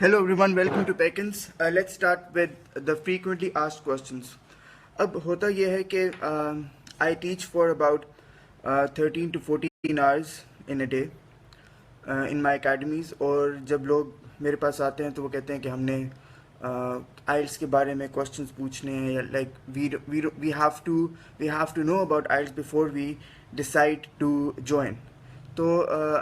Hello everyone, welcome to Pekins. Let's start with the frequently asked questions. अब होता यह है कि I teach for about 13 to 14 hours in a day in my academies, और जब लोग मेरे पास आते हैं तो वो कहते हैं कि हमने IELTS के बारे में questions पूछने हैं, like we have to know about IELTS before we decide to join. So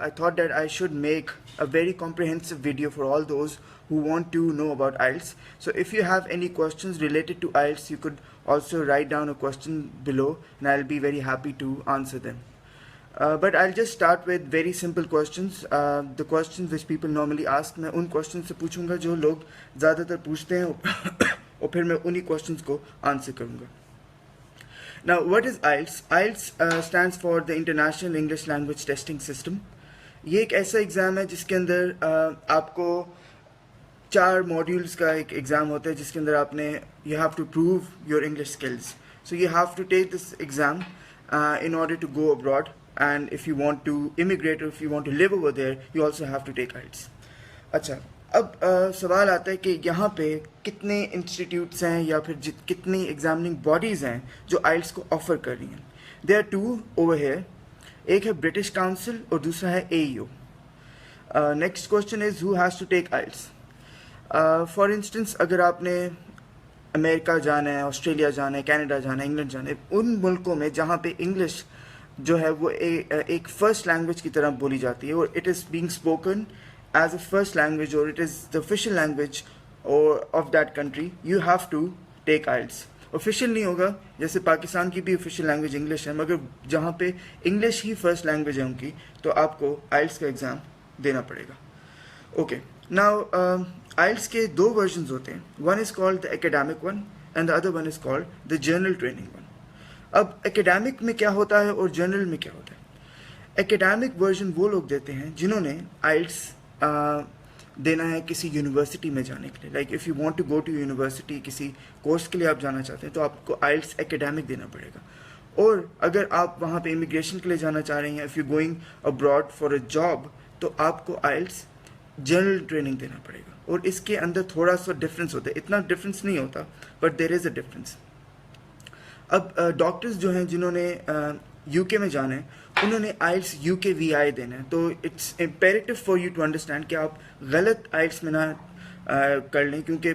I thought that I should make a very comprehensive video for all those who want to know about IELTS. So if you have any questions related to IELTS, you could also write down a question below and I'll be very happy to answer them. But I'll just start with very simple questions. The questions which people normally ask, मैं उन questions से पूछूंगा जो लोग ज़्यादातर पूछते हैं और फिर मैं उन्हीं questions को answer करूंगा. Now, what is IELTS? IELTS stands for the International English Language Testing System. ये एक ऐसा एग्ज़ाम है जिसके अंदर आपको 4 मॉड्यूल्स का एक एग्ज़ाम होता है जिसके अंदर आपने you have to prove your English skills. So you have to take this exam in order to go abroad, and if you want to immigrate or if you want to live over there, you also have to take IELTS. अच्छा, अब सवाल आता है कि यहाँ पे कितने institutes हैं या फिर कितनी एग्जामिनिंग बॉडीज़ हैं जो आइल्स को ऑफ़र कर रही हैं. There are 2 over here. एक है ब्रिटिश काउंसिल और दूसरा है AEO. Next question is who has to take IELTS. For instance, अगर आपने अमेरिका जाना है, ऑस्ट्रेलिया जाना है, कनाडा जाना है, इंग्लैंड जाना है, उन मुल्कों में जहाँ पे इंग्लिश जो है वो एक फ़र्स्ट लैंग्वेज की तरह बोली जाती है और it is being spoken as a first language, or it is the official language or of that country, you have to take IELTS. Official नहीं होगा, जैसे पाकिस्तान की भी official language English है, मगर जहाँ पे English ही first language है उनकी, तो आपको IELTS का एग्ज़ाम देना पड़ेगा. Okay, now IELTS के 2 versions होते हैं. One is called the academic one and the other one is called the general training one. अब academic में क्या होता है और general में क्या होता है? Academic version वो लोग देते हैं जिन्होंने IELTS देना है किसी यूनिवर्सिटी में जाने के लिए. Like if you want to go to university, किसी कोर्स के लिए आप जाना चाहते हैं तो आपको आइल्स एकेडमिक देना पड़ेगा. और अगर आप वहाँ पे इमिग्रेशन के लिए जाना चाह रहे हैं, if you going abroad for a job, तो आपको आइल्स जनरल ट्रेनिंग देना पड़ेगा. और इसके अंदर थोड़ा सा डिफरेंस होता है, इतना डिफरेंस नहीं होता, but there is a difference. अब डॉक्टर्स जो हैं जिन्होंने यूके में जाना है, उन्होंने आइल्स UKVI देना है. तो it's imperative for you to understand कि आप गलत आइल्स में ना कर लें, क्योंकि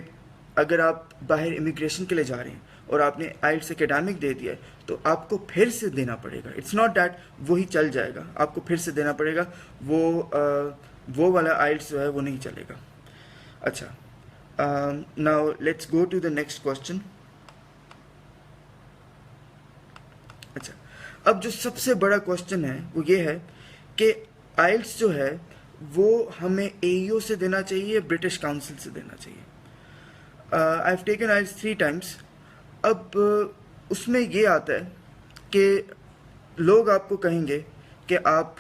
अगर आप बाहर इमिग्रेशन के लिए जा रहे हैं और आपने आइल्स एकेडमिक दे दिया है तो आपको फिर से देना पड़ेगा. इट्स नॉट दैट वही चल जाएगा, आपको फिर से देना पड़ेगा. वो वाला आइल्स जो है वो नहीं चलेगा. अच्छा, now let's go to the next question. अच्छा, अब जो सबसे बड़ा क्वेश्चन है वो ये है कि आइल्स जो है वो हमें AEO से देना चाहिए या ब्रिटिश काउंसिल से देना चाहिए. I have taken IELTS 3 times. अब उसमें ये आता है कि लोग आपको कहेंगे कि आप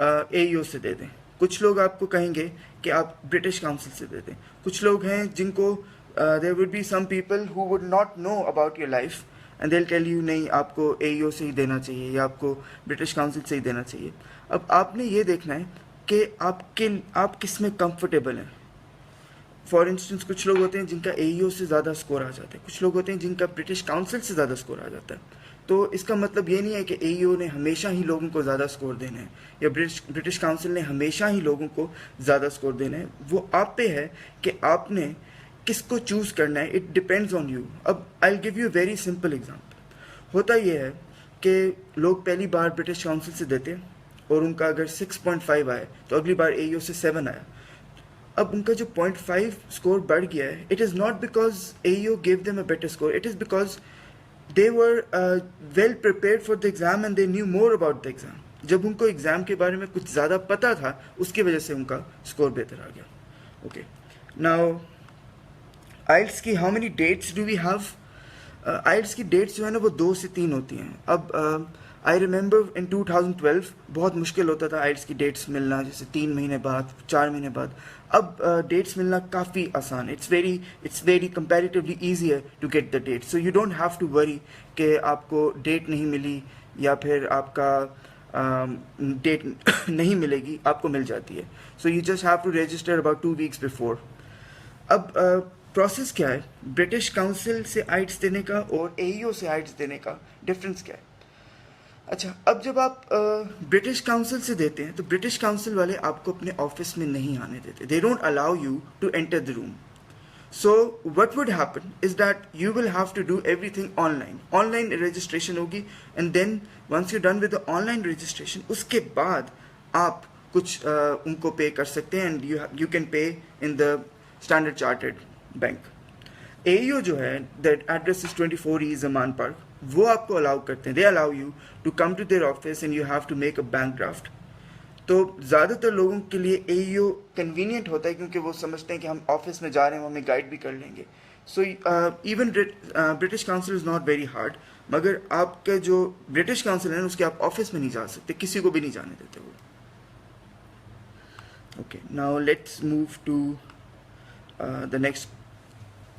AEO से दे दें, कुछ लोग आपको कहेंगे कि आप ब्रिटिश काउंसिल से दे दें. कुछ लोग हैं जिनको there would be some people who would not know about your life and they will tell you नहीं, आपको AEO से ही देना चाहिए या आपको ब्रिटिश काउंसिल से ही देना चाहिए. अब आपने ये देखना है कि आप किस में कंफर्टेबल हैं. फॉर इंस्टेंस, कुछ लोग होते हैं जिनका AEO से ज़्यादा स्कोर आ जाता है, कुछ लोग होते हैं जिनका ब्रिटिश काउंसिल से ज़्यादा स्कोर आ जाता है. तो इसका मतलब ये नहीं है कि AEO ने हमेशा ही लोगों को ज़्यादा स्कोर देना है या ब्रिटिश काउंसिल ने हमेशा ही लोगों को ज़्यादा स्कोर देना है. वो आप पे है कि आपने किसको चूज़ करना है. It depends on you. अब I will give you very simple example. होता ये है कि लोग पहली बार ब्रिटिश काउंसिल से देते हैं और उनका अगर 6.5 आया तो अगली बार AEO से 7 आया. अब उनका जो 0.5 स्कोर बढ़ गया है, it is not because AEO give them a better score, it is because they were well prepared for the exam and they knew more about the exam. जब उनको एग्ज़ाम के बारे में कुछ ज़्यादा पता था, उसकी वजह से उनका स्कोर बेहतर आ गया. ओके, नाउ आइल्स की how many dates do we have. IELTS की डेट्स जो है ना वो 2 से 3 होती हैं. अब आई रिमेंबर इन 2012 बहुत मुश्किल होता था आइल्स की डेट्स मिलना, जैसे 3 महीने बाद, 4 महीने बाद. अब डेट्स मिलना काफ़ी आसान. It's very comparatively easier to get the date. So you don't have to worry कि आपको डेट नहीं मिली या फिर आपका डेट नहीं मिलेगी, आपको मिल जाती है. So you just have to register about 2 weeks before. अब प्रोसेस क्या है ब्रिटिश काउंसिल से आइट्स देने का और AEO से आइट्स देने का, डिफरेंस क्या है? अच्छा, अब जब आप ब्रिटिश काउंसिल से देते हैं तो ब्रिटिश काउंसिल वाले आपको अपने ऑफिस में नहीं आने देते. They don't allow you to enter the room. So what would happen is that you will have to do everything online. Online registration होगी and then once you're done with the online registration, उसके बाद आप कुछ उनको पे कर सकते हैं and you can pay in the Standard Chartered Bank. AEO जो है, that address is 24 E Zaman Park, वो आपको अलाउ करते हैं. They allow you to come to their office and you have to make a bank draft. तो ज़्यादातर लोगों के लिए AEO कन्वीनियंट होता है क्योंकि वो समझते हैं कि हम ऑफिस में जा रहे हैं, वो हमें गाइड भी कर लेंगे. So even British council is not very hard, मगर आपके जो ब्रिटिश काउंसिल है उसके आप ऑफिस में नहीं जा सकते, किसी को भी नहीं जाने देते वो. Okay, now let's move to the next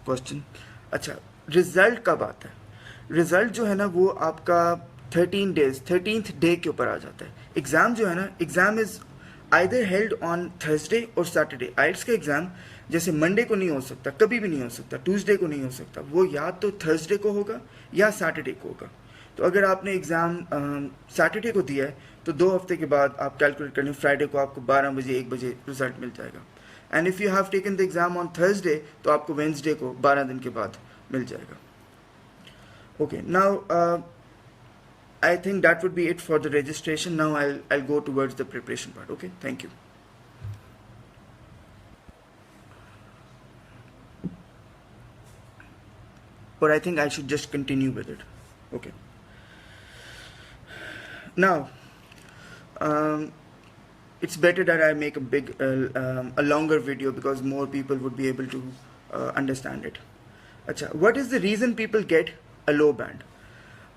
question. अच्छा, रिजल्ट कब आता है? रिजल्ट जो है ना वो आपका 13th डे के ऊपर आ जाता है. एग्ज़ाम जो है ना, exam is either held on Thursday और सैटरडे. आइल्स का एग्ज़ाम जैसे मंडे को नहीं हो सकता, कभी भी नहीं हो सकता, ट्यूसडे को नहीं हो सकता, वो या तो थर्सडे को होगा या सैटरडे को होगा. तो अगर आपने एग्ज़ाम सैटरडे को दिया है तो 2 हफ्ते के बाद आप कैलकुलेट कर लें, फ्राइडे को आपको 12 बजे 1 बजे रिजल्ट मिल जाएगा. And if you have taken the exam on Thursday तो आपको वेंसडे को 12 दिन के बाद मिल जाएगा. Okay, now I think that would be it for the registration. Now I'll go towards the preparation part. Okay, thank you. Or I think I should just continue with it. Okay. Now, it's better that I make a longer video because more people would be able to understand it. Acha, what is the reason people get a low band?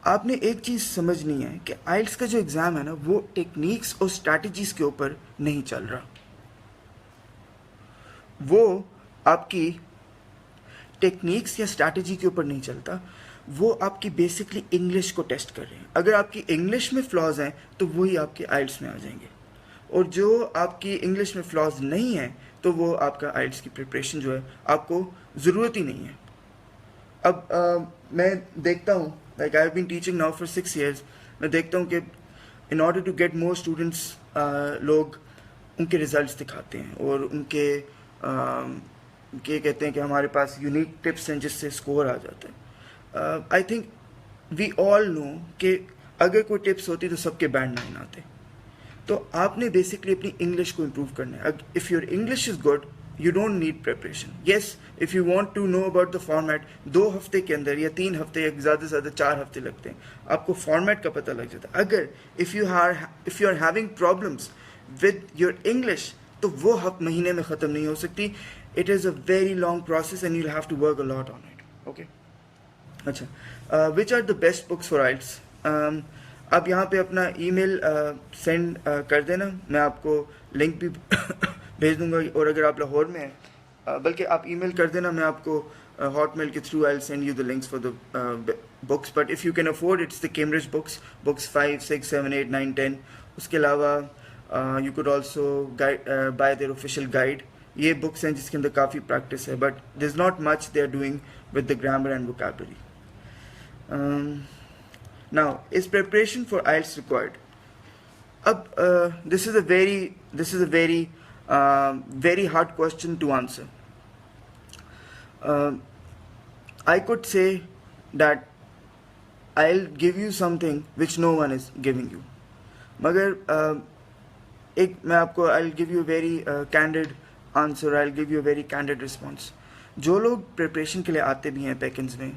आपने एक चीज़ समझनी है कि आइल्स का जो exam है ना वो टेक्निक्स और स्ट्रैटेजीज के ऊपर नहीं चल रहा. वो आपकी टेक्निक्स या स्ट्रैटेजी के ऊपर नहीं चलता, वो आपकी बेसिकली इंग्लिश को टेस्ट कर रहे हैं. अगर आपकी इंग्लिश में फ्लॉज हैं तो वही आपके आइल्स में आ जाएंगे, और जो आपकी इंग्लिश में फ्लॉज नहीं है तो वो आपका आइल्स की प्रिपरेशन जो है आपको ज़रूरत ही नहीं है. अब मैं देखता हूँ, like I have been teaching now for 6 years, मैं देखता हूँ कि in order to get more students लोग उनके रिजल्ट्स दिखाते हैं और उनके कहते हैं कि हमारे पास यूनिक टिप्स हैं जिससे स्कोर आ जाता है. I think we all know कि अगर कोई टिप्स होती तो सबके बैंड 9 आते. तो आपने बेसिकली अपनी इंग्लिश को इम्प्रूव करना है. If your English is good you don't need preparation. Yes, if you want to know about the format, 2 हफ्ते के अंदर या 3 हफ्ते या ज़्यादा से ज़्यादा 4 हफ्ते लगते हैं, आपको फॉर्मेट का पता लग जाता है. अगर if you are having problems with your English तो वो महीने में ख़त्म नहीं हो सकती. It is a very long process and you'll have to work a lot on it. Okay. अच्छा, which are the best books for IELTS? आप यहाँ पे अपना email सेंड कर देना, मैं आपको लिंक भी भेज दूंगा. और अगर आप लाहौर में हैं, बल्कि आप ईमेल कर देना, मैं आपको हॉटमेल के through I send you the links for the books. But if you can afford, it's the Cambridge books 5, 6, 7, 8, 9, 10. उसके अलावा you could also buy their official guide. ये बुक्स हैं जिसके अंदर काफ़ी प्रैक्टिस है, but there is not much they are doing with the grammar and vocabulary. Now, is preparation for IELTS required? अब this is a very hard question to answer. I could say that I'll give you something which no one is giving you. मगर एक मैं आपको I'll give you a very candid answer. I'll give you a very candid response. जो लोग preparation के लिए आते भी हैं पैकेंस में,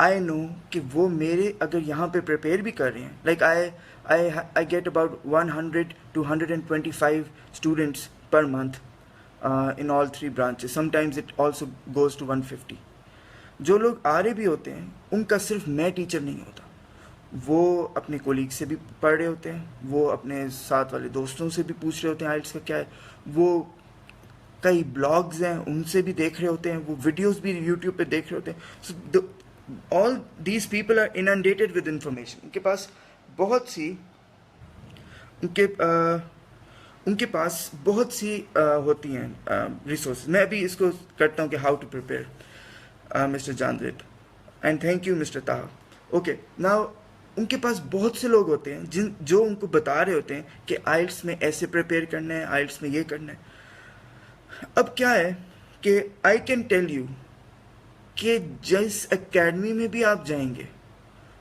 आई नो कि वो मेरे अगर यहाँ पे प्रिपेयर भी कर रहे हैं, like I get about 100 to 125 students per month in all 3 branches. Sometimes it also goes to 150. जो लोग आ रहे भी होते हैं उनका सिर्फ मैं टीचर नहीं होता, वो अपने कोलीग से भी पढ़ रहे होते हैं, वो अपने साथ वाले दोस्तों से भी पूछ रहे होते हैं आइल्स का क्या है, वो कई ब्लॉग्स हैं उनसे भी देख रहे होते हैं, वो वीडियोस भी यूट्यूब पे देख रहे होते हैं. So all these people are inundated with information. उनके पास बहुत सी उनके पास बहुत सी होती हैं रिसोर्स। मैं अभी इसको करता हूँ कि हाउ टू प्रिपेयर मिस्टर जानविद, and thank you mister Taha. Okay, now उनके पास बहुत से लोग होते हैं जो उनको बता रहे होते हैं कि आइल्स में ऐसे प्रिपेयर करना है, आइल्स में ये करना है। अब क्या है कि आई कैन टेल यू कि जिस एकेडमी में भी आप जाएंगे,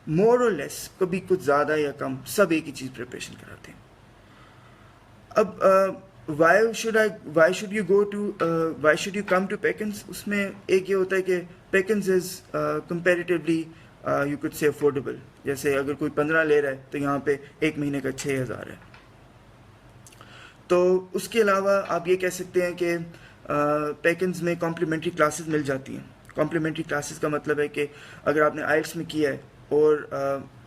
मोर और लेस, कभी कुछ ज़्यादा या कम, सब एक ही चीज़ प्रिपरेशन कराते हैं। अब why should you come to Pekins? उसमें एक ये होता है कि Pekins is comparatively you could say affordable. जैसे अगर कोई 15 ले रहा है तो यहाँ पे एक महीने का 6,000 है। तो उसके अलावा आप ये कह सकते हैं कि पेकिंस में कॉम्प्लीमेंट्री क्लासेस मिल जाती हैं। कॉम्प्लीमेंट्री क्लासेस का मतलब है कि अगर आपने आइल्स में किया है और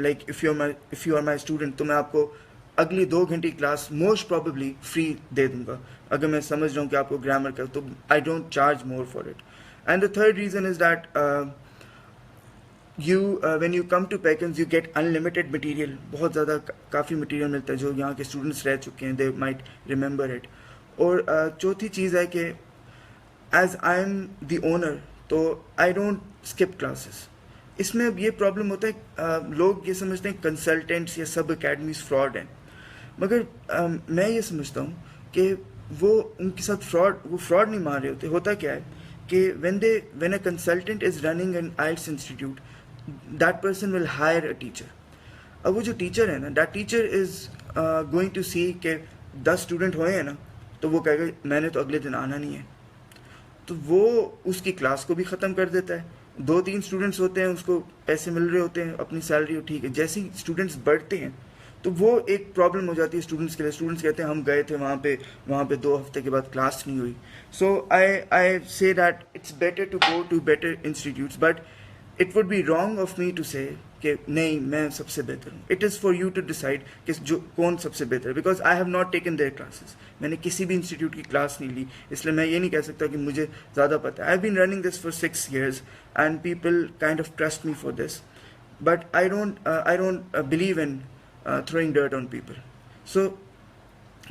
like if you are my student, तो मैं आपको अगली 2 घंटे की क्लास मोस्ट प्रॉबेबली फ्री दे दूंगा। अगर मैं समझ रहा हूँ कि आपको ग्रामर का, तो I don't charge more for it. And the third reason is that when you come to Peckins, you get unlimited material. बहुत ज़्यादा काफ़ी मटीरियल मिलता है जो यहाँ के स्टूडेंट्स रह चुके हैं, they might remember it. और चौथी चीज़ है कि as I am the owner, तो I don't skip classes. इसमें अब ये प्रॉब्लम होता है, लोग ये समझते हैं कंसल्टेंट्स या सब अकेडमीज फ्रॉड हैं, मगर मैं ये समझता हूँ कि वो उनके साथ फ्रॉड नहीं मार रहे होते। होता क्या है कि when a consultant is running an IELTS institute, that person will hire a teacher. अब वो जो टीचर है ना, that teacher is going to see कि 10 स्टूडेंट हुए हैं ना, तो वो कहेगा मैंने तो अगले दिन आना नहीं है, तो वो उसकी क्लास को भी ख़त्म कर देता है। 2-3 स्टूडेंट्स होते हैं, उसको पैसे मिल रहे होते हैं, अपनी सैलरी ठीक है। जैसे ही स्टूडेंट्स बढ़ते हैं तो वो एक प्रॉब्लम हो जाती है स्टूडेंट्स के लिए। स्टूडेंट्स कहते हैं हम गए थे वहाँ पे 2 हफ्ते के बाद क्लास नहीं हुई। So I say that it's better to go to better institutes, but it would be wrong of me to say कि नहीं मैं सबसे बेहतर हूँ। It is for you to decide कि कौन सबसे बेहतर है, because I have not taken their classes. मैंने किसी भी इंस्टीट्यूट की क्लास नहीं ली, इसलिए मैं ये नहीं कह सकता कि मुझे ज़्यादा पता है। I have been running this for 6 years and people kind of trust me for this, but I don't believe in throwing dirt on people. So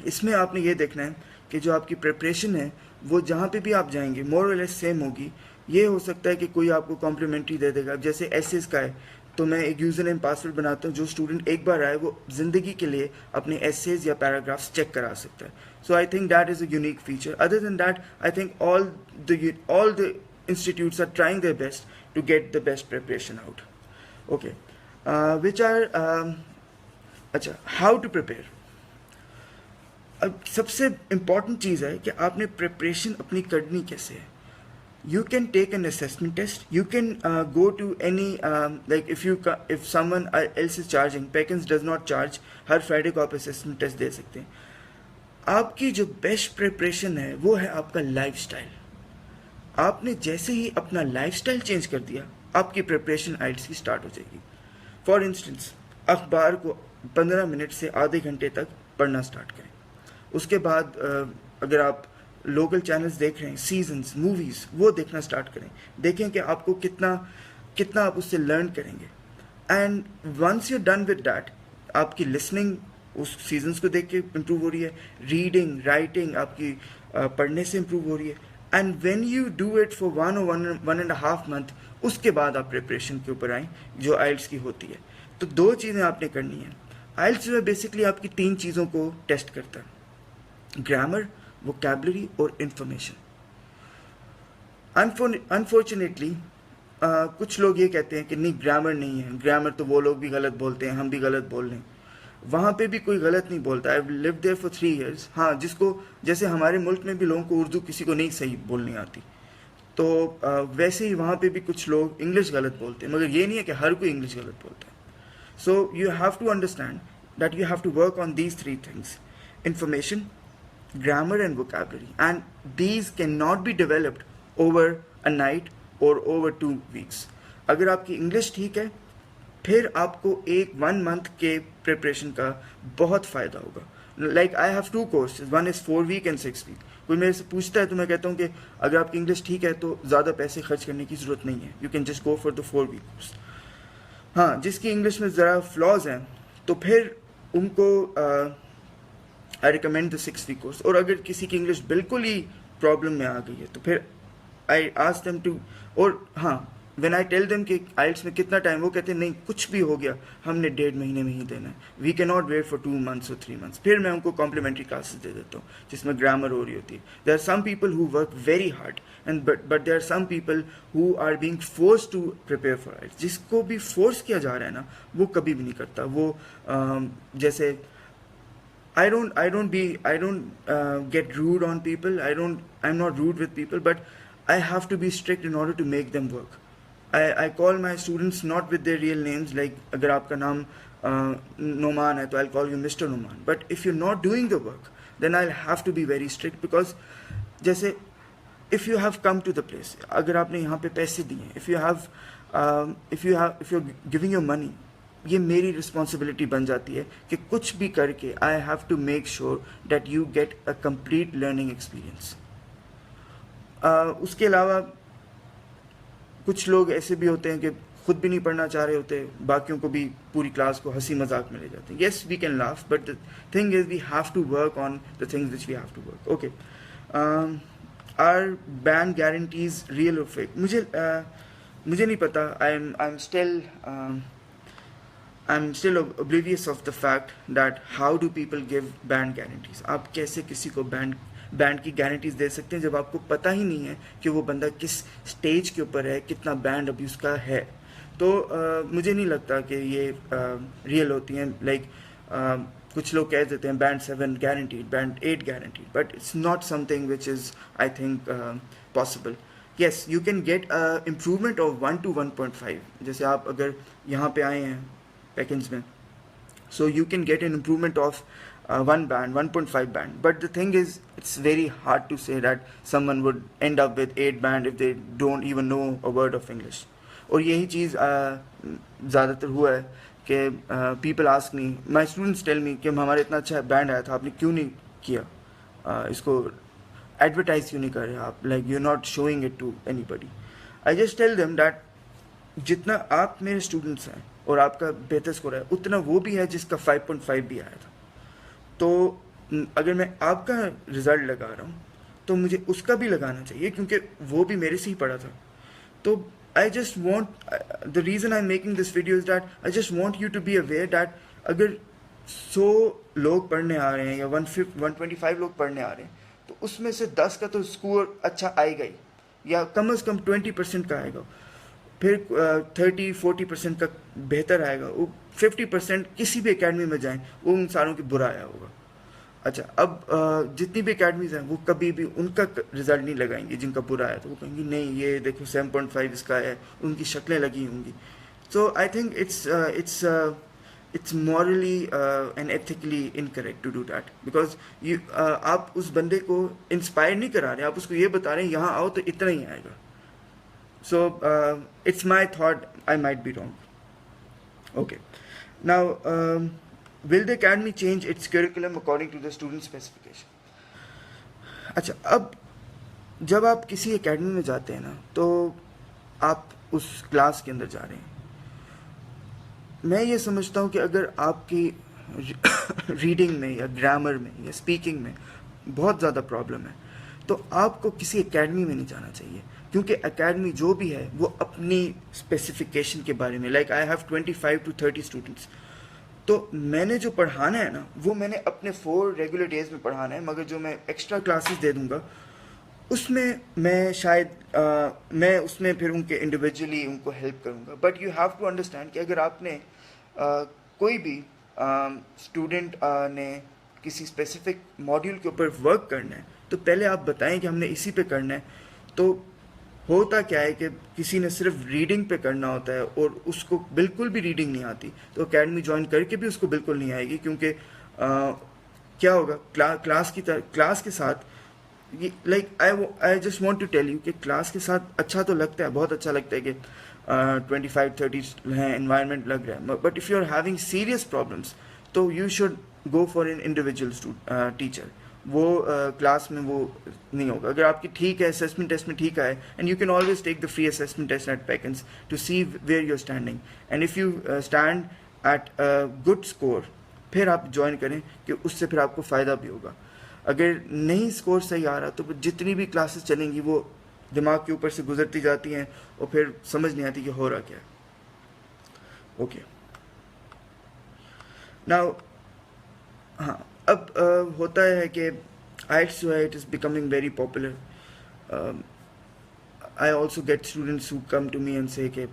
इसमें आपने ये देखना है कि जो आपकी प्रिपरेशन है वो जहाँ पे भी आप जाएंगे मोर और लेस सेम होगी। ये हो सकता है कि कोई आपको कॉम्प्लीमेंट्री दे देगा। जैसे एसेस का है तो मैं एक यूज़र नेम पासवर्ड बनाता हूँ, जो स्टूडेंट एक बार आए वो ज़िंदगी के लिए अपने एसेज या पैराग्राफ्स चेक करा सकता है। So I think that is a unique feature. Other than that I think all the institutes are trying their best to get the best preparation out. Okay, which are अच्छा, how to prepare. अब सबसे important चीज़ है कि आपने preparation अपनी करनी कैसे है। You can take an assessment test, you can go to any like if someone else is charging, Pekins does not charge. हर फ्राइडे को आप असेसमेंट टेस्ट दे सकते हैं। आपकी जो बेस्ट प्रिपरेशन है वो है आपका लाइफस्टाइल। आपने जैसे ही अपना लाइफस्टाइल चेंज कर दिया, आपकी प्रिपरेशन आइल्स की स्टार्ट हो जाएगी। फॉर इंस्टेंस, अखबार को 15 मिनट से आधे घंटे तक पढ़ना स्टार्ट करें। उसके बाद अगर आप लोकल चैनल्स देख रहे हैं, सीजन्स, मूवीज़, वो देखना स्टार्ट करें। देखें कि आपको कितना आप उससे लर्न करेंगे। And once you done with that, आपकी लिसनिंग उस सीजन्स को देख के इम्प्रूव हो रही है, रीडिंग, राइटिंग आपकी पढ़ने से इम्प्रूव हो रही है। And when you do it for 1.5 month, उसके बाद आप प्रिपरेशन के ऊपर आएँ जो आइल्स की होती है। तो 2 चीज़ें आपने करनी है। आइल्स जो है बेसिकली आपकी 3 चीज़ों को टेस्ट करता है: ग्रामर, वोकैबुलरी और इंफॉर्मेशन। अनफॉर्चुनेटली कुछ लोग ये कहते हैं कि नहीं ग्रामर नहीं है, ग्रामर तो वो लोग भी गलत बोलते हैं, हम भी गलत बोल रहे हैं। वहाँ पे भी कोई गलत नहीं बोलता। I live there for 3 years। हाँ, जिसको जैसे हमारे मुल्क में भी लोगों को उर्दू किसी को नहीं सही बोलनी आती, तो वैसे ही वहाँ पे भी कुछ लोग इंग्लिश गलत बोलते हैं, मगर ये नहीं है कि हर कोई इंग्लिश गलत बोलता है। So you have to understand that you have to work on these 3 things: information, grammar and vocabulary, and these cannot be developed over a night or over 2 weeks. अगर आपकी इंग्लिश ठीक है, फिर आपको 1 month के प्रिपरेशन का बहुत फ़ायदा होगा। Like I have 2 courses, one is 4 week and 6 week. कोई मेरे से पूछता है तो मैं कहता हूँ कि अगर आपकी इंग्लिश ठीक है तो ज़्यादा पैसे खर्च करने की ज़रूरत नहीं है, you can just go for the 4 week course. हाँ, जिसकी इंग्लिश में ज़रा फ्लॉज हैं तो फिर उनको I recommend the 6 week course. और अगर किसी की इंग्लिश बिल्कुल ही प्रॉब्लम में आ गई है तो फिर आई आस्क देम टू, और हाँ, व्हेन आई टेल देम कि आइल्स में कितना टाइम, वो कहते हैं नहीं कुछ भी हो गया हमने 1.5 महीने में ही देना है, we can not wait for 2 months और 3 मंथ्स। फिर मैं उनको कॉम्प्लीमेंट्री क्लासेस दे देता हूँ जिसमें ग्रामर हो रही होती है। There are some people who work very hard and but there are some people who are being force to prepare for IELTS. जिसको भी फोर्स किया जा रहा है ना वो कभी भी नहीं करता। वो जैसे I don't get rude on people. I'm not rude with people, but I have to be strict in order to make them work. I call my students not with their real names. Like अगर आपका नाम Noman है तो I'll call you Mr. Noman. But if you're not doing the work, then I'll have to be very strict because जैसे if you have come to the place, अगर आपने यहाँ पे पैसे दिए, if you're giving your money, ये मेरी responsibility बन जाती है कि कुछ भी करके I have to make sure that you get a complete learning experience. उसके अलावा कुछ लोग ऐसे भी होते हैं कि खुद भी नहीं पढ़ना चाह रहे होते, बाकियों को भी पूरी क्लास को हंसी मजाक में ले जाते हैं। Yes we can laugh but the thing is we have to work on the things which we have to work. Okay, are band guarantees real और फेक? मुझे नहीं पता। I'm still oblivious of the fact that how do people give band guarantees? आप कैसे किसी को band की guarantees दे सकते हैं जब आपको पता ही नहीं है कि वो बंदा किस स्टेज के ऊपर है, कितना बैंड अभी उसका है। तो मुझे नहीं लगता कि ये रियल होती हैं। लाइक कुछ लोग कह देते हैं band 7 guaranteed, band 8 guaranteed, but it's not something which is I think possible. Yes you can get improvement of 1 to 1.5। जैसे आप अगर यहाँ पे आए हैं Peckins में, so you can get an improvement of 1 band, 1.5 band. But the thing is, it's very hard to say that someone would end up with 8 band if they don't even know a word of English. और यही चीज़ ज़्यादातर हुआ है कि people ask me, my students tell me कि हमारे इतना अच्छा बैंड आया था, आपने क्यों नहीं किया, इसको एडवर्टाइज क्यों नहीं कर रहे आप, like you're not showing it to anybody. I just tell them that जितना आप मेरे स्टूडेंट्स हैं और आपका बेहतर स्कोर है उतना वो भी है जिसका 5.5 भी आया था। तो अगर मैं आपका रिजल्ट लगा रहा हूँ तो मुझे उसका भी लगाना चाहिए क्योंकि वो भी मेरे से ही पढ़ा था। तो I just want, the reason I am making this video is that I just want you to be aware that अगर 100 लोग पढ़ने आ रहे हैं या 125 लोग पढ़ने आ रहे हैं तो उसमें से 10 का तो स्कोर अच्छा आएगा ही, या कम से कम 20% का आएगा, फिर 30-40% का बेहतर आएगा, वो 50% किसी भी एकेडमी में जाएं वो उन सारों की बुरा आया होगा। अच्छा, अब जितनी भी एकेडमीज हैं वो कभी भी उनका रिजल्ट नहीं लगाएंगे जिनका बुरा आया, तो वो कहेंगे नहीं ये देखो 7.5 इसका है, उनकी शक्लें लगी होंगी। So I think it's morally and ethically incorrect to do that because you आप उस बंदे को इंस्पायर नहीं करा रहे, आप उसको ये बता रहे हैं यहाँ आओ तो इतना ही आएगा। So it's my thought, I might be wrong. Okay. Now, will the academy change its curriculum according to the student specification? अच्छा, अब जब आप किसी एकेडमी में जाते हैं ना तो आप उस क्लास के अंदर जा रहे हैं। मैं ये समझता हूँ कि अगर आपकी रीडिंग में या ग्रामर में या स्पीकिंग में बहुत ज़्यादा प्रॉब्लम है तो आपको किसी एकेडमी में नहीं जाना चाहिए, क्योंकि एकेडमी जो भी है वो अपनी स्पेसिफिकेशन के बारे में, like I have 25 to 30 students, तो मैंने जो पढ़ाना है ना वो मैंने अपने 4 रेगुलर डेज में पढ़ाना है, मगर जो मैं एक्स्ट्रा क्लासेस दे दूंगा उसमें मैं शायद मैं उसमें फिर उनके इंडिविजुअली उनको हेल्प करूंगा। But you have to understand कि अगर आपने कोई भी स्टूडेंट ने किसी स्पेसिफिक मॉड्यूल के ऊपर वर्क करना है तो पहले आप बताएं कि हमने इसी पे करना है। तो होता क्या है कि किसी ने सिर्फ रीडिंग पे करना होता है और उसको बिल्कुल भी रीडिंग नहीं आती, तो एकेडमी ज्वाइन करके भी उसको बिल्कुल नहीं आएगी, क्योंकि क्या होगा क्लास के साथ like I just want to tell you कि क्लास के साथ अच्छा तो लगता है, बहुत अच्छा लगता है कि 25-30 हैं, एनवायरनमेंट लग रहा है, but if you are having serious problems तो you should go for an individual teacher. वो क्लास में वो नहीं होगा। अगर आपकी ठीक है, असेसमेंट टेस्ट में ठीक आए, and you can always take the free assessment test at Peckins to see where you are standing, and if you stand at good score फिर आप ज्वाइन करें कि उससे फिर आपको फ़ायदा भी होगा। अगर नहीं स्कोर सही आ रहा तो जितनी भी क्लासेस चलेंगी वो दिमाग के ऊपर से गुजरती जाती हैं और फिर समझ नहीं आती कि हो रहा क्या है। ओके, नाउ हाँ, अब होता है कि आइट्स जो है it is becoming very popular. I also get students who come to me and say कि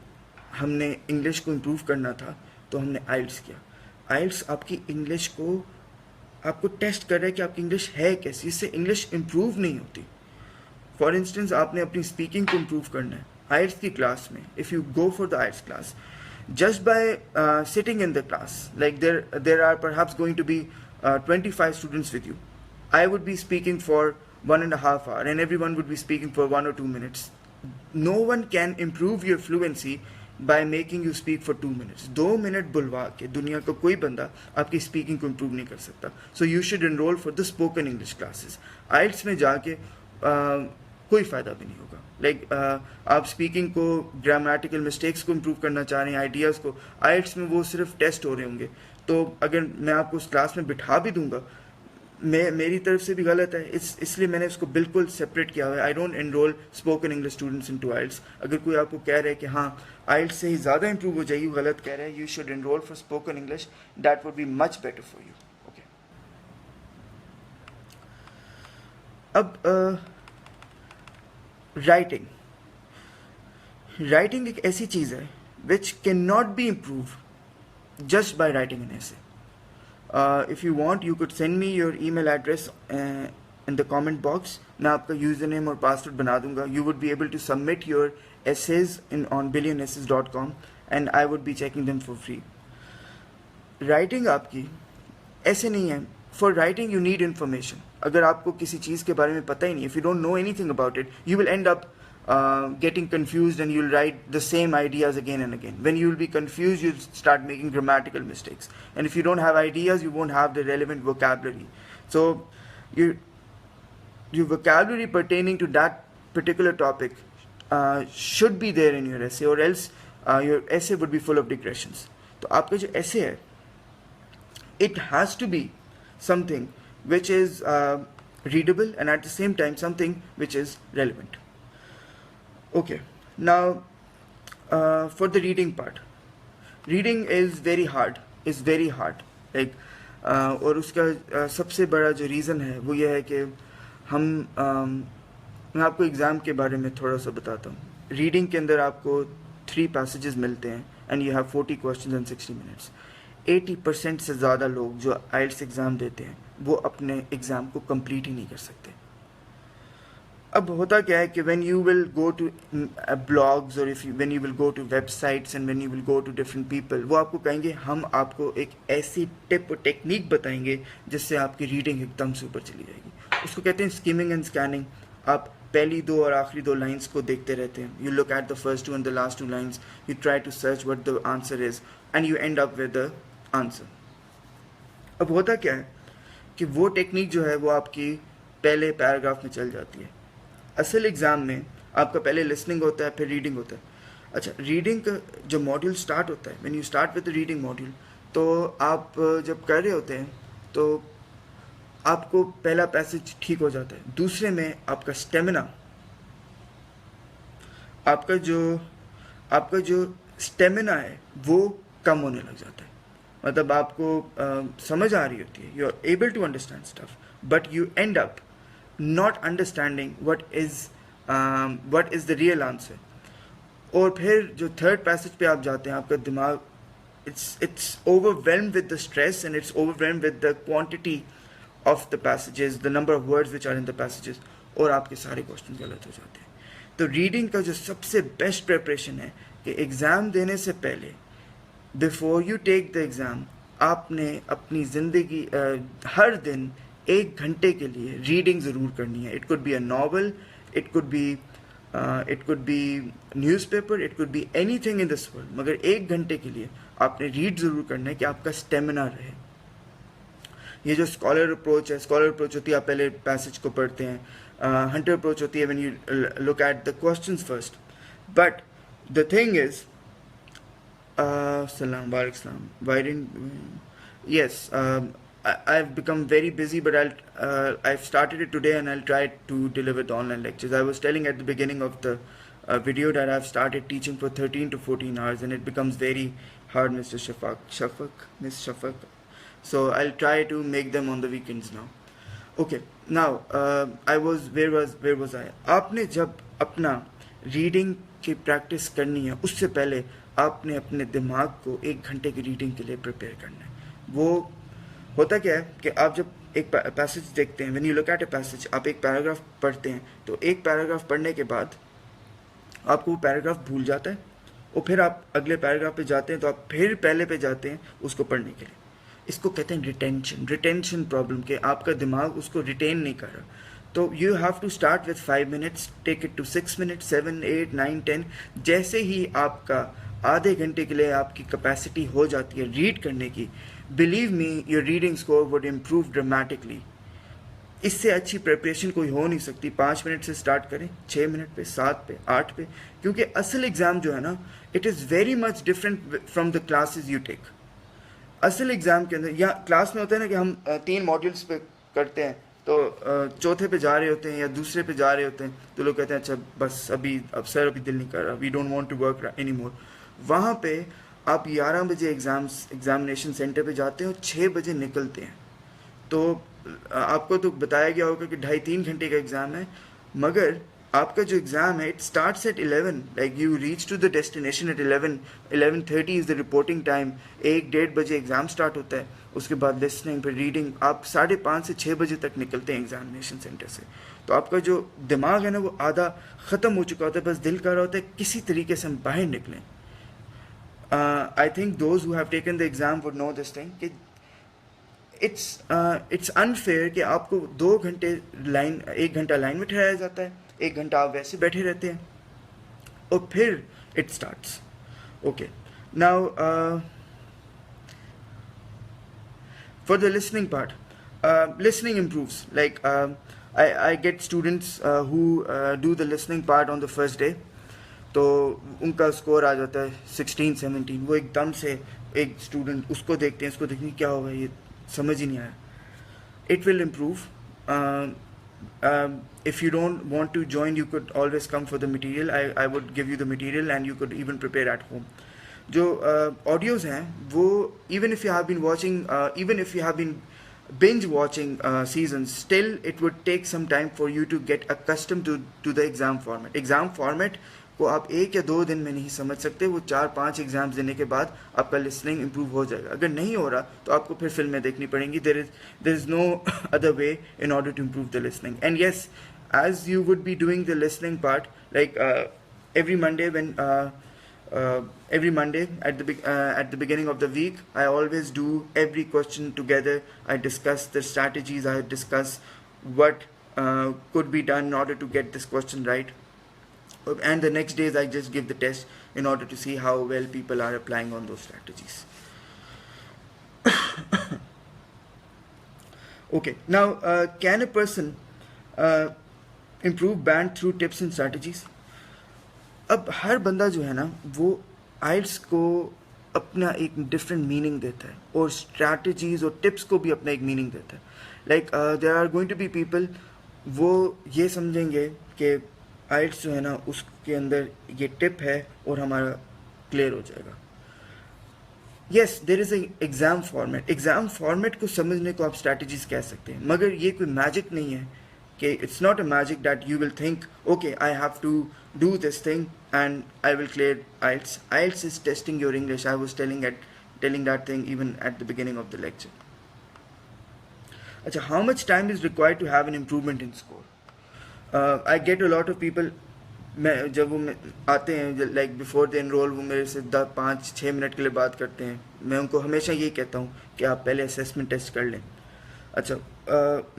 हमने इंग्लिश को इम्प्रूव करना था तो हमने आइल्ट्स किया। आइल्ट्स आपकी इंग्लिश को आपको टेस्ट कर रहा है कि आपकी इंग्लिश है कैसी, इससे इंग्लिश इम्प्रूव नहीं होती। फॉर इंस्टेंस आपने अपनी स्पीकिंग को इम्प्रूव करना है आइल्ट्स की क्लास में, if you go for the IELTS class, just by sitting in the class, like there are perhaps going to be 25 students with you. I would be speaking for 1.5 hours and everyone would be speaking for 1 or 2 minutes. No one can improve your fluency by making you speak for 2 minutes. 2 minute बुलवा के दुनिया का कोई बंदा आपकी speaking को improve नहीं कर सकता। So you should enroll for the spoken English classes. IELTS में जाके कोई फ़ायदा भी नहीं होगा। लाइक आप स्पीकिंग को, ग्रामेटिकल मिस्टेक्स को इम्प्रूव करना चाह रहे हैं, आइडियाज़ को, आइल्ट्स में वो सिर्फ टेस्ट हो रहे होंगे। तो अगर मैं आपको उस क्लास में बिठा भी दूंगा, मेरी तरफ से भी गलत है, इसलिए मैंने उसको बिल्कुल सेपरेट किया हुआ है। I don't enroll spoken English students into IELTS. अगर कोई आपको कह रहा है कि हाँ आइल्ट्स से ही ज़्यादा इंप्रूव हो जाएगी, गलत कह रहे हैं। You should enroll for spoken English, that would be much better for you. Okay, अब राइटिंग एक ऐसी चीज़ है which can not be improve just by writing an essay. If you want you could send me your email address in the comment box. मैं आपका user name और password बना दूंगा। You would be able to submit your essays on billionessays.com and I would be checking them for free. Writing आपकी ऐसे नहीं है। For writing you need information. अगर आपको किसी चीज़ के बारे में पता ही नहीं, if you don't know anything about it, you will and up getting confused and you'll write the same ideas again and again. When you'll be confused, you'll start making grammatical mistakes. And if you don't have ideas, you won't have the relevant vocabulary. So your vocabulary pertaining to that particular topic should be there in your essay, or else your essay would be full of digressions. तो आपका जो essay है, it has to be something which is readable and at the same time something which is relevant. Okay, now for the reading part, reading is very hard, like और उसका सबसे बड़ा जो reason है वो ये है कि मैं आपको एग्ज़ाम के बारे में थोड़ा सा बताता हूँ। रीडिंग के अंदर आपको 3 पैसेजेस मिलते हैं and you have 40 questions in 60 minutes. 80% से ज़्यादा लोग जो आइल्ट्स एग्ज़ाम देते हैं वो अपने एग्ज़ाम को कंप्लीट ही नहीं कर सकते। अब होता क्या है कि when you will go to blogs or when you will go to websites and when you will go to different people, वो आपको कहेंगे हम आपको एक ऐसी टिप और टेक्निक बताएंगे जिससे आपकी रीडिंग एकदम से ऊपर चली जाएगी। उसको कहते हैं स्किमिंग एंड स्कैनिंग। आप पहली 2 और आखिरी 2 लाइन्स को देखते रहते हैं। You look at the first 2 and the last 2 lines, you try to search what the answer is and you end up with the answer. अब होता क्या है कि वो टेक्निक जो है वो आपकी पहले पैराग्राफ में चल जाती है। असल एग्ज़ाम में आपका पहले लिसनिंग होता है, फिर रीडिंग होता है। अच्छा, रीडिंग का जो मॉड्यूल स्टार्ट होता है, when you start with the reading module, तो आप जब कर रहे होते हैं तो आपको पहला पैसेज ठीक हो जाता है। दूसरे में आपका स्टेमिना, आपका जो स्टेमिना है वो कम होने लग जाता है। मतलब आपको समझ आ रही होती है, you are able to understand stuff, but you end up not understanding what is the real answer. और फिर जो थर्ड पैसेज पे आप जाते हैं, आपका दिमाग it's overwhelmed with the stress and it's overwhelmed with the quantity of the passages, the number of words which are in the passages, और आपके सारे क्वेश्चन गलत हो जाते हैं। तो रीडिंग का जो सबसे बेस्ट प्रिपरेशन है कि एग्ज़ाम देने से पहले, before you take the exam, आपने अपनी ज़िंदगी हर दिन 1 घंटे के लिए रीडिंग ज़रूर करनी है। It could be a novel, it could be newspaper, it could be anything in this world, मगर 1 घंटे के लिए आपने रीड ज़रूर करना है कि आपका स्टेमिना रहे। ये जो स्कॉलर अप्रोच है, स्कॉलर अप्रोच होती है आप पहले पैसेज को पढ़ते हैं। हंटर अप्रोच होती है when you look at the questions first. But the thing is सलाम वालेकुम, Yes, I've become very busy, but I've started it today, and I'll try to deliver the online lectures. I was telling at the beginning of the video that I've started teaching for 13 to 14 hours, and it becomes very hard, Mr. Miss Shafak. So I'll try to make them on the weekends now. Okay, now where was I? आपने जब अपना reading की practice करनी है, उससे पहले आपने अपने दिमाग को 1 घंटे की रीडिंग के लिए प्रिपेयर करना है. वो होता क्या है कि आप जब एक पैसेज देखते हैं, when you look at a passage, आप एक पैराग्राफ पढ़ते हैं, तो एक पैराग्राफ पढ़ने के बाद आपको वो पैराग्राफ भूल जाता है, और फिर आप अगले पैराग्राफ पे जाते हैं, तो आप फिर पहले पे जाते हैं उसको पढ़ने के लिए. इसको कहते हैं रिटेंशन प्रॉब्लम, के आपका दिमाग उसको रिटेन नहीं कर रहा. तो you have to start with 5 minutes, take it to 6 minutes, 7, 8, 9, 10. जैसे ही आपका आधे घंटे के लिए आपकी कैपेसिटी हो जाती है रीड करने की, believe me your reading score would improve dramatically. इससे अच्छी प्रिपरेशन कोई हो नहीं सकती. 5 मिनट से स्टार्ट करें, 6 मिनट पे, 7 पे, 8 पे, क्योंकि असल एग्ज़ाम जो है ना, it is very much different from the classes you take. असल एग्ज़ाम के अंदर, या क्लास में होता है ना कि हम 3 मॉड्यूल्स पे करते हैं, तो चौथे पे जा रहे होते हैं या दूसरे पे जा रहे होते हैं, तो लोग कहते हैं अच्छा बस अब सर अभी दिल नहीं कर रहा, we don't want to work any more. वहाँ पे आप 11 बजे एग्जामिनेशन सेंटर पे जाते हैं और 6 बजे निकलते हैं. तो आपको तो बताया गया होगा कि 2.5-3 घंटे का एग्ज़ाम है, मगर आपका जो एग्ज़ाम है it starts at 11, like you reach to the destination at 11:30 is the reporting time. 1-1:30 बजे एग्ज़ाम स्टार्ट होता है, उसके बाद लिसनिंग, फिर रीडिंग. आप 5:30 से 6 बजे तक निकलते हैं एग्जामिनेशन सेंटर से. तो आपका जो दिमाग है ना, वो आधा ख़त्म हो चुका होता है, बस दिल कर रहा होता है किसी तरीके से हम बाहर निकलें. I think those who have taken the exam would know this thing कि इट्स अनफेयर कि आपको 1 घंटा लाइन में ठहराया जाता है, 1 घंटा आप वैसे बैठे रहते हैं, और फिर it starts. Okay, now for the listening part, listening improves. Like I get students who do the listening part on the first day, तो उनका स्कोर आ जाता है 16-17. वो एकदम से एक स्टूडेंट उसको देखते हैं, क्या होगा, ये समझ ही नहीं आया. It will improve. If you don't want to join, you could always come for the material. I would give you the material and you could even prepare at home. जो audios हैं वो even if you have been watching, even if you have been binge watching seasons, still it would take some time for you to get accustomed to the exam format. Exam format को आप 1 या 2 दिन में नहीं समझ सकते, वो 4-5 exams देने के बाद आपका लिसनिंग इम्प्रूव हो जाएगा. अगर नहीं हो रहा तो आपको फिर फिल्में देखनी पड़ेंगी. There is no other way in order to improve the listening. And yes, as you would be doing the listening part, like every Monday at the beginning of the week, I always do every question together. I discuss the strategies, I discuss what could be done in order to get this question right, and the next days I just give the test in order to see how well people are applying on those strategies. Okay, now can a person improve band through tips and strategies? अब हर बंदा जो है ना, वो आइल्स को अपना एक different meaning देता है, और स्ट्रैटेजीज और टिप्स को भी अपना एक मीनिंग देता है. Like there are going to be people, वो ये समझेंगे कि आइल्स जो है ना, उसके अंदर ये टिप है और हमारा क्लियर हो जाएगा. Yes, there is exam format को समझने को आप स्ट्रैटेजीज कह सकते हैं, मगर ये कोई मैजिक नहीं है कि it's not a magic that you will think okay I have to do this thing and I will clear IELTS. IELTS is testing your English. I was telling that thing even at the beginning of the lecture. Achha, how much time is required to have an improvement in score? I get a lot of people, जब वो आते हैं like before they enroll, वो मेरे से 5-6 minute के लिए बात करते हैं. मैं उनको हमेशा यही कहता हूँ कि आप पहले असेसमेंट टेस्ट कर लें. अच्छा,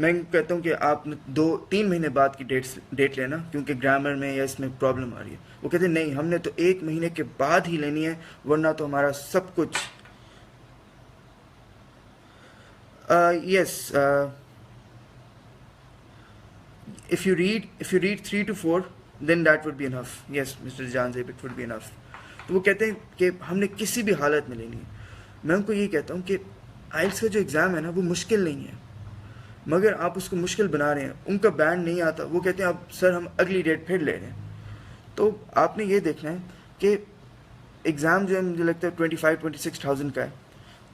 मैं कहता हूँ कि आप 2-3 महीने बाद की डेट लेना, क्योंकि ग्रामर में या इसमें प्रॉब्लम आ रही है. वो कहते हैं नहीं, हमने तो 1 महीने के बाद ही लेनी है, वरना तो हमारा सब कुछ. Yes, if you read 3 to 4, then that would be enough. Yes, Mr. Janzeb, it would be enough. तो वो कहते हैं कि हमने किसी भी हालत में लेनी है. मैं उनको ये कहता हूँ कि आइल्स का जो एग्ज़ाम है ना वो मुश्किल नहीं है, मगर आप उसको मुश्किल बना रहे हैं। उनका बैंड नहीं आता, वो कहते हैं अब सर हम अगली डेट फिर ले रहे हैं। तो आपने ये देखना है कि एग्ज़ाम जो है मुझे लगता है 25-26,000 का है।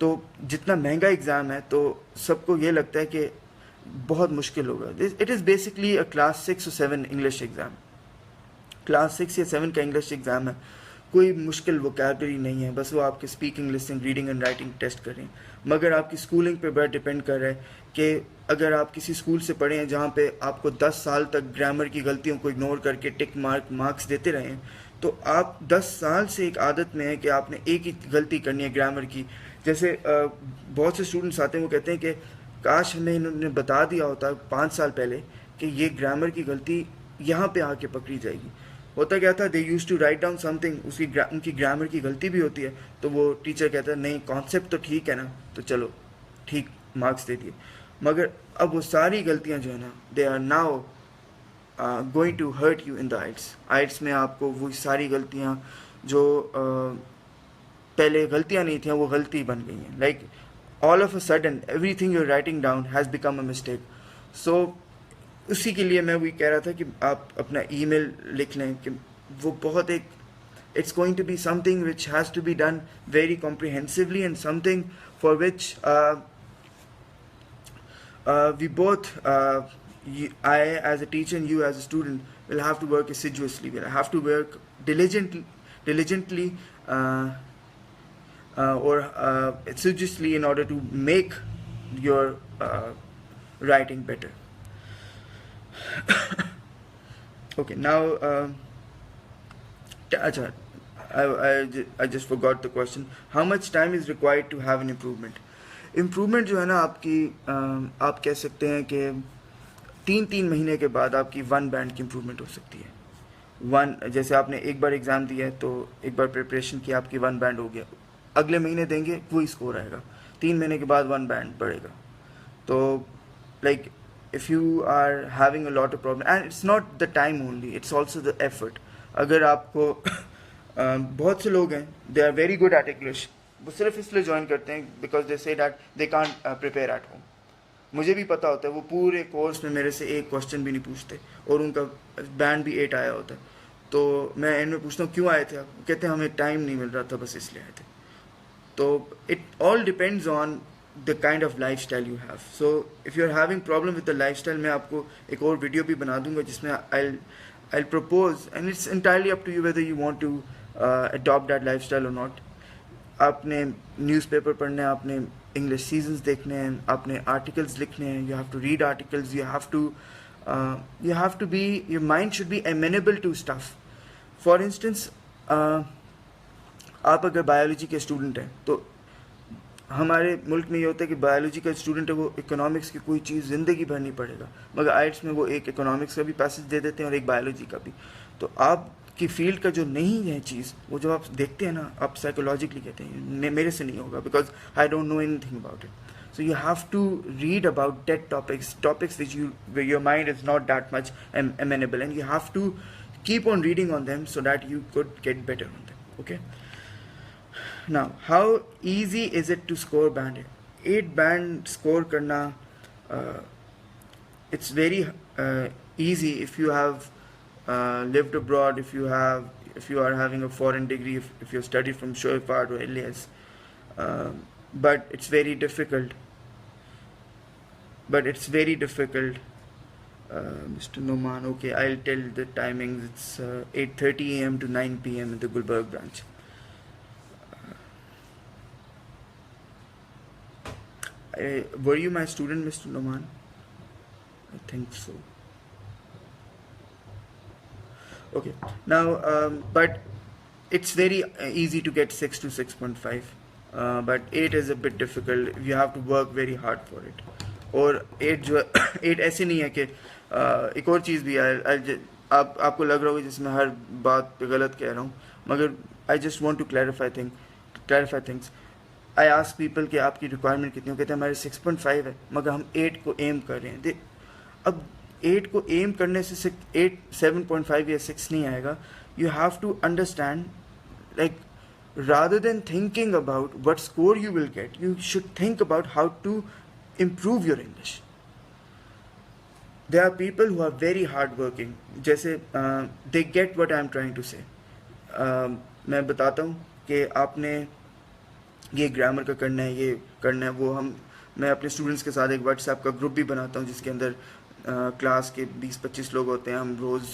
तो जितना महंगा एग्ज़ाम है तो सबको ये लगता है कि बहुत मुश्किल होगा। It is basically a class 6 और 7 इंग्लिश एग्ज़ाम। क्लास 6 या 7 का इंग्लिश एग्ज़ाम है, कोई मुश्किल वोकैबलरी नहीं है, बस वो आपके speaking, listening, reading and writing test कर रहे हैं। मगर आपकी स्कूलिंग पे बड़ा डिपेंड कर रहा है कि अगर आप किसी स्कूल से पढ़े हैं जहाँ पे आपको 10 साल तक ग्रामर की गलतियों को इग्नोर करके टिक मार्क्स देते रहे हैं, तो आप 10 साल से एक आदत में है कि आपने एक ही गलती करनी है ग्रामर की। जैसे बहुत से स्टूडेंट्स आते हैं, वो कहते हैं कि काश हमें इन्होंने बता दिया होता 5 साल पहले कि ये ग्रामर की गलती यहाँ पे आके पकड़ी जाएगी। होता क्या था, they use to write down something, उनकी ग्रामर की गलती भी होती है, तो वो टीचर कहता है नहीं कॉन्सेप्ट तो ठीक है ना, तो चलो ठीक मार्क्स दे दिए। मगर अब वो सारी गलतियाँ जो है ना, they are now going to hurt you in the IELTS. IELTS में आपको वो सारी गलतियाँ जो पहले गलतियाँ नहीं थी वो गलती बन गई हैं। Like all of a sudden everything you are writing down has become a mistake. So उसी के लिए मैं वही कह रहा था कि आप अपना ईमेल लिख लें कि वो बहुत एक it's going to be something which has to be done very comprehensively and something for which we both, I as a teacher and you as a student, will have to work assiduously. We'll have to work diligently or assiduously in order to make your writing better. Okay, now Acha, I just forgot the question. How much time is required to have an improvement? Improvement जो है ना आपकी आप कह सकते हैं कि 3 महीने के बाद आपकी 1 बैंड की इम्प्रूवमेंट हो सकती है। जैसे आपने एक बार एग्ज़ाम दिया है तो एक बार प्रिपरेशन की, आपकी 1 बैंड हो गया, अगले महीने देंगे वही स्कोर आएगा, 3 महीने के बाद 1 बैंड बढ़ेगा। तो like if you are having a lot of problem, and it's not the time only, it's also the effort. अगर आपको बहुत से लोग हैं, they are very good at English, वो सिर्फ इसलिए ज्वाइन करते हैं because they say that they can't prepare at home. मुझे भी पता होता है, वो पूरे कोर्स में मेरे से एक क्वेश्चन भी नहीं पूछते और उनका बैंड भी 8 आया होता है। तो मैं एंड में पूछता हूँ क्यों आए थे आप, कहते हैं हमें टाइम नहीं मिल रहा था, बस इसलिए आए थे। तो it all depends on the kind of lifestyle you have. So if you're having problem with the lifestyle, मैं आपको एक और वीडियो भी बना दूंगा जिसमें I'll propose, and it's entirely up to you whether you want to adopt that lifestyle or not. आपने newspaper पढ़ना है, आपने इंग्लिश सीजन्स देखने हैं, आपने आर्टिकल्स लिखने हैं, you have to read articles, you have to be, your mind should be amenable to stuff. For instance, आप अगर बायोलॉजी के स्टूडेंट हैं तो हमारे मुल्क में ये होता है कि बायोलॉजी का स्टूडेंट है वो इकोनॉमिक्स की कोई चीज़ ज़िंदगी भर नहीं पढ़ेगा, मगर आइट्स में वो एक इकोनॉमिक्स का भी पैसेज दे देते हैं और एक बायोलॉजी का भी। तो आपकी फील्ड का जो नहीं है चीज़, वो जब आप देखते हैं ना, आप साइकोलॉजिकली कहते हैं मेरे से नहीं होगा, because I don't know anything about it. So you have to read about that topics which your mind is not that much amenable, and you have to keep on reading on them so that you could get better on them. Okay. Now, how easy is it to score band? 8 band score karna, it's very easy if you have lived abroad, if you are having a foreign degree, if you studied from Shoifat or Elias, but it's very difficult. Mr. Noman, okay, I'll tell the timings. It's 8:30 a.m. to 9 p.m. in the Gulberg branch. Were you my student, Mr. Noman? I think so. Okay. Now, but it's very easy to get 6 to 6.5. But 8 is a bit difficult. You have to work very hard for it. और 8 जो 8 ऐसे नहीं है कि एक और चीज़ भी है, आपको लग रहा होगा जिसमें हर बात पे गलत कह रहा हूँ, मगर I just want to clarify things. I ask people कि आपकी रिक्वायरमेंट कितनी हो, कहते हैं हमारे 6.5 है, मगर हम 8 को एम कर रहे हैं। अब 8 को एम करने से 7.5 या 6 नहीं आएगा। You have to understand, like rather than thinking about what score you will get, you should think about how to improve your English. There are people who are very hardworking. जैसे they get what I am trying to say. मैं बताता हूँ कि आपने ये grammar का करना है, ये करना है, वो मैं अपने स्टूडेंट्स के साथ एक व्हाट्सएप का ग्रुप भी बनाता हूँ जिसके अंदर क्लास के 20-25 लोग होते हैं. हम रोज़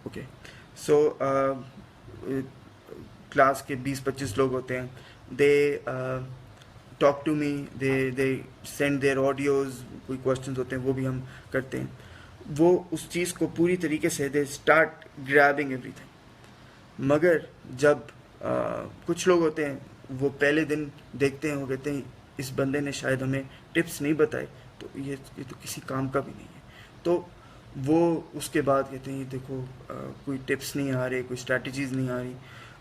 ओके सो क्लास के 20-25 लोग होते हैं. They talk to me, they send their audios, कोई क्वेश्चंस होते हैं वो भी हम करते हैं. वो उस चीज़ को पूरी तरीके से दे स्टार्ट ग्रैबिंग एवरीथिंग. मगर जब कुछ लोग होते हैं वो पहले दिन देखते हैं, वो कहते हैं इस बंदे ने शायद हमें टिप्स नहीं बताए, तो ये तो किसी काम का भी नहीं है. तो वो उसके बाद कहते हैं देखो कोई टिप्स नहीं आ रहे, कोई स्ट्रैटेजीज़ नहीं आ रही.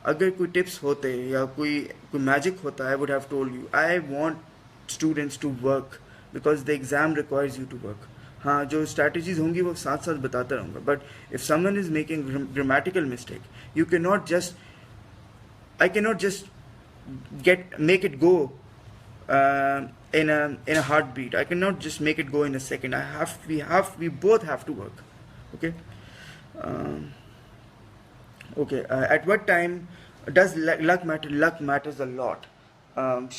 अगर कोई टिप्स होते या कोई मैजिक होता, I would have told you. I want students to work because the exam requires you to work. हाँ, जो स्ट्रैटेजीज होंगी वो साथ साथ बताता रहूँगा. But if someone is making grammatical mistake, you can not just, I can not just make it go in a heartbeat. I cannot just make it go in a second. We both have to work. Okay. Okay. At what time does luck matter? Luck matters a lot.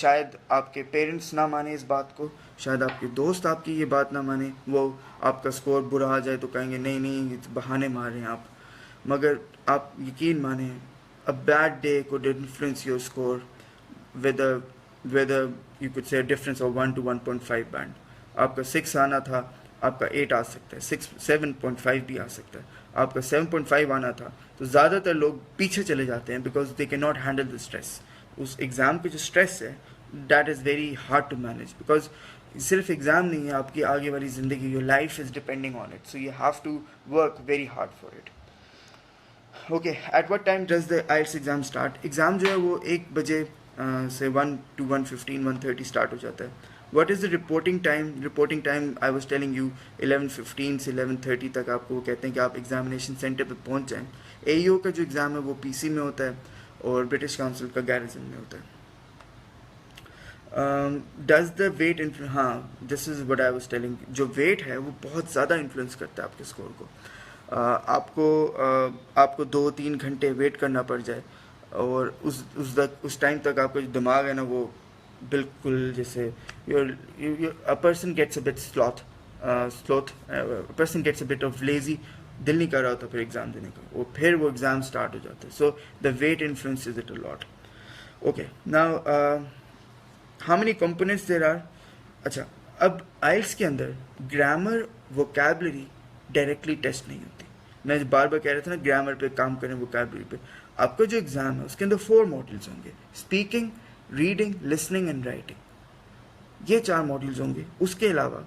शायद आपके parents ना माने इस बात को, शायद आपके दोस्त आपकी ये बात ना माने, वो आपका स्कोर बुरा आ जाए तो कहेंगे नहीं नहीं बहाने मार रहे हैं आप. मगर आप यकीन माने, a bad day could influence your score with a you could say a difference of 1 to 1.5 band. आपका 6 आना था, आपका 8 आ सकता है, 7.5 भी आ सकता है. आपका 7.5 आना था, तो ज़्यादातर लोग पीछे चले जाते हैं because they can not handle the stress. उस एग्ज़ाम पे जो स्ट्रेस है that is very hard to manage, because सिर्फ एग्ज़ाम नहीं है, आपकी आगे वाली ज़िंदगी, your life is depending on it, so you have to work very hard for it. Okay, at what time does the IELTS exam start? Exam जो है वो 1 बजे से 1 to 1:15, 1:30 स्टार्ट हो जाता है. What is the reporting time? Reporting time I was telling you 11:15 से 11:30 तक आपको कहते हैं कि आप एग्जामिनेशन सेंटर पे पहुंच जाएं. AEO का जो एग्ज़ाम है वो PC में होता है और ब्रिटिश काउंसिल का गैरिसन में होता है. डज द वेट हाँ, this is what I was telling. जो वेट है वो बहुत ज़्यादा इन्फ्लुएंस करता है आपके स्कोर को. आपको 2-3 घंटे वेट करना पड़ जाए और उस टाइम तक आपका जो दिमाग है ना वो बिल्कुल जैसे a person gets a bit sloth, a person gets a bit of lazy, दिल नहीं कर रहा होता फिर एग्ज़ाम देने का, और फिर वो एग्ज़ाम स्टार्ट हो जाता है. So the weight influences it a lot. Okay, now how many components there are? अच्छा, अब IELTS के अंदर ग्रामर वोकैबुलरी डायरेक्टली टेस्ट नहीं होती. मैं बार बार कह रहा था ना ग्रामर पे काम करें, वोकैबुलरी पे. आपका जो एग्ज़ाम है उसके अंदर 4 मॉड्यूल्स होंगे, speaking, reading, listening and writing. ये 4 मॉड्यूल्स होंगे, उसके अलावा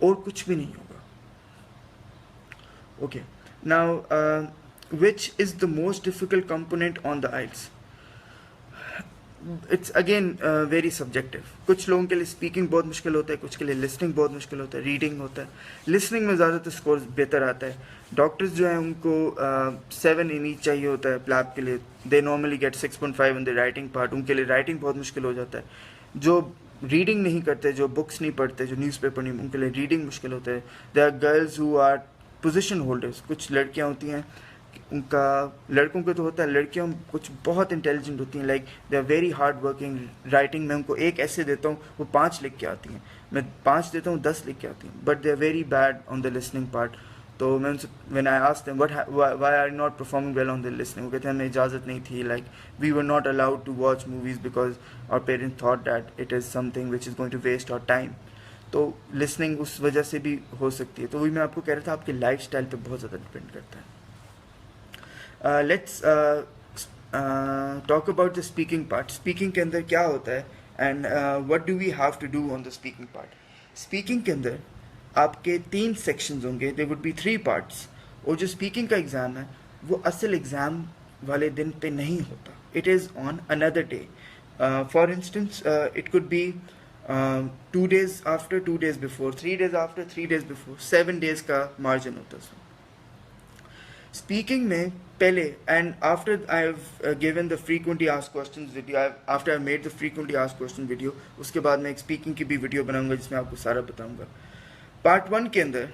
और कुछ भी नहीं होगा. Okay, now which is the most difficult component on the IELTS? It's again very subjective. कुछ लोगों के लिए स्पीकिंग बहुत मुश्किल होता है, कुछ के लिए लिसनिंग बहुत मुश्किल होता है, रीडिंग होता है. लिसनिंग में ज़्यादातर स्कोर बेहतर आता है. डॉक्टर्स जो हैं उनको 7 इन ईच चाहिए होता है प्लैब के लिए. They normally get 6.5 in the writing part. उनके लिए राइटिंग बहुत मुश्किल हो जाता है. जो रीडिंग नहीं करते, जो बुक्स नहीं पढ़ते, जो न्यूज़पेपर नहीं, उनके लिए रीडिंग मुश्किल होता है. They are girls who are position holders. कुछ लड़कियाँ होती हैं, उनका, लड़कों को तो होता है, लड़कियाँ कुछ बहुत इंटेलिजेंट होती हैं, like they are very hard working. Writing में उनको एक ऐसे देता हूँ वो 5 लिख के आती हैं, मैं 5 देता हूँ 10 लिख के आती हैं. But they are very bad on the listening part. तो मैं उनसे, when I asked them why are not performing well on the listening, वो कहते हैं हमें इजाज़त नहीं थी, like we were not allowed to watch movies because our parents thought that it is something which is going to waste our time. तो listening उस वजह से भी हो सकती है. तो वही मैं आपको कह रहा था, आपके लाइफ स्टाइल पर बहुत ज़्यादा डिपेंड करता है. Let's talk about the speaking part. Speaking के अंदर क्या होता है and what do we have to do on the speaking part? Speaking के अंदर आपके 3 sections होंगे. There would be 3 parts. और जो speaking का एग्ज़ाम है वो असल एग्ज़ाम वाले दिन पे नहीं होता. It is on another day. For instance, it could be 2 days after, 2 days before, 3 days after, 3 days before, 7 days का margin होता है. स्पीकिंग में पहले and after I have given the frequently asked questions video, after I made the frequently asked question video, उसके बाद मैं एक speaking की भी वीडियो बनाऊंगा जिसमें आपको सारा बताऊंगा. पार्ट 1 के अंदर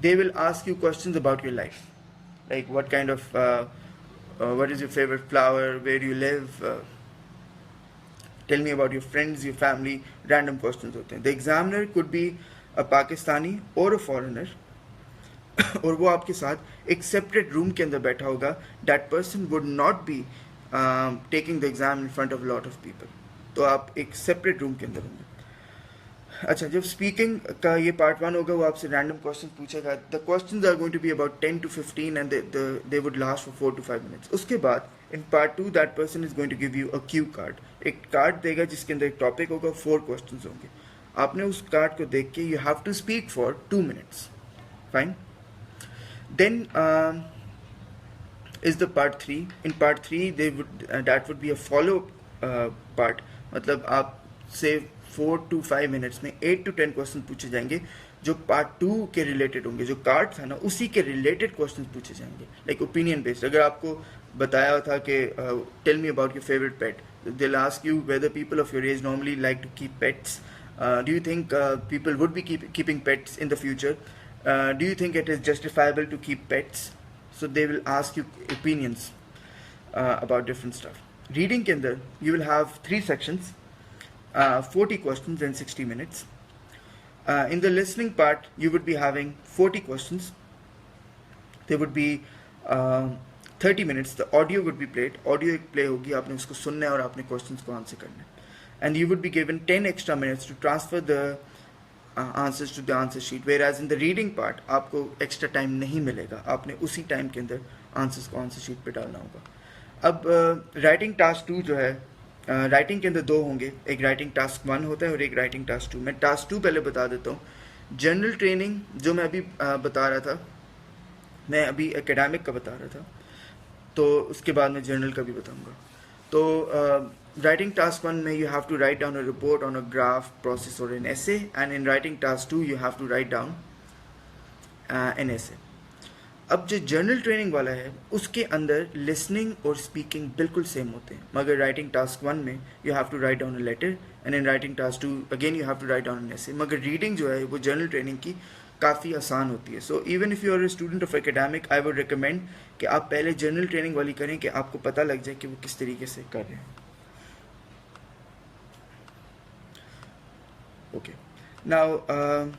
दे will ask you questions about your life, like what kind of what is your favorite flower, where do you live, tell me about your friends, your family, random questions होते हैं. The examiner could be a Pakistani or a foreigner और वो आपके साथ एक separate room के अंदर बैठा होगा. That person would not be taking the exam in front of a lot of people. तो आप एक सेपरेट रूम के अंदर होंगे. अच्छा, जब स्पीकिंग का ये पार्ट 1 होगा वो आपसे रैंडम क्वेश्चन पूछेगा. The questions are going to be about 10 to 15 and they would last for 4 to 5 minutes. उसके बाद in part 2 that person is going to give you a cue card. एक card देगा जिसके अंदर एक टॉपिक होगा, 4 questions होंगे. आपने उस कार्ड को देख के you have to speak for 2 minutes. Fine. Then is the part 3. In part 3 that would be a follow part, मतलब आप से 4 to 5 मिनट्स में 8 to 10 क्वेश्चन पूछे जाएंगे जो पार्ट 2 के रिलेटेड होंगे. जो कार्ड था ना उसी के रिलेटेड क्वेश्चन पूछे जाएंगे, लाइक ओपिनियन बेस्ड. अगर आपको बताया था कि tell me about your favourite pet, they will ask you whether people of your age normally like to keep pets, do you think people would be keeping pets in the future, do you think it is justifiable to keep pets. So they will ask you opinions about different stuff. Reading के अंदर you will have 3 sections, 40 questions in 60 minutes. In the listening part, you would be having 40 questions. There would be 30 minutes. The audio would be played. Audio एक play होगी, आपने उसको सुनना है और आपने questions को answer करना है. And you would be given 10 extra minutes to transfer the answers to the answer sheet. Whereas in the reading part, आपको extra time नहीं मिलेगा. आपने उसी time के अंदर answers को answer sheet पे डालना होगा. अब writing task 2 जो है, राइटिंग के अंदर 2 होंगे. एक राइटिंग टास्क 1 होता है और एक राइटिंग टास्क 2. मैं टास्क 2 पहले बता देता हूँ. जनरल ट्रेनिंग जो मैं अभी बता रहा था, मैं अभी एकेडमिक का बता रहा था, तो उसके बाद मैं जनरल का भी बताऊँगा. तो राइटिंग टास्क 1 में you have to write down a report on a graph, process और an essay. And in writing task 2 you have to write down an essay. अब जो जर्नल ट्रेनिंग वाला है उसके अंदर लिसनिंग और स्पीकिंग बिल्कुल सेम होते हैं, मगर राइटिंग टास्क 1 में you have to write down a letter and in writing task 2 again you have to write down an essay. मगर रीडिंग जो है वो जर्नल ट्रेनिंग की काफ़ी आसान होती है. So even if you are a student of academic, I would recommend कि आप पहले जर्नल ट्रेनिंग वाली करें कि आपको पता लग जाए कि वो किस तरीके से कर रहे हैं. Okay, now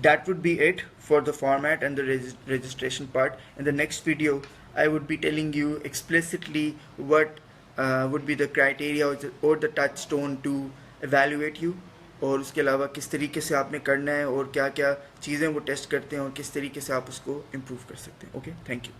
that would be it for the format and the registration part. In the next video I would be telling you explicitly what would be the criteria or the touchstone to evaluate you, और उसके अलावा किस तरीके से आपने करना है और क्या क्या चीज़ें वो टेस्ट करते हैं और किस तरीके से आप उसको इम्प्रूव कर सकते हैं. Okay, thank you.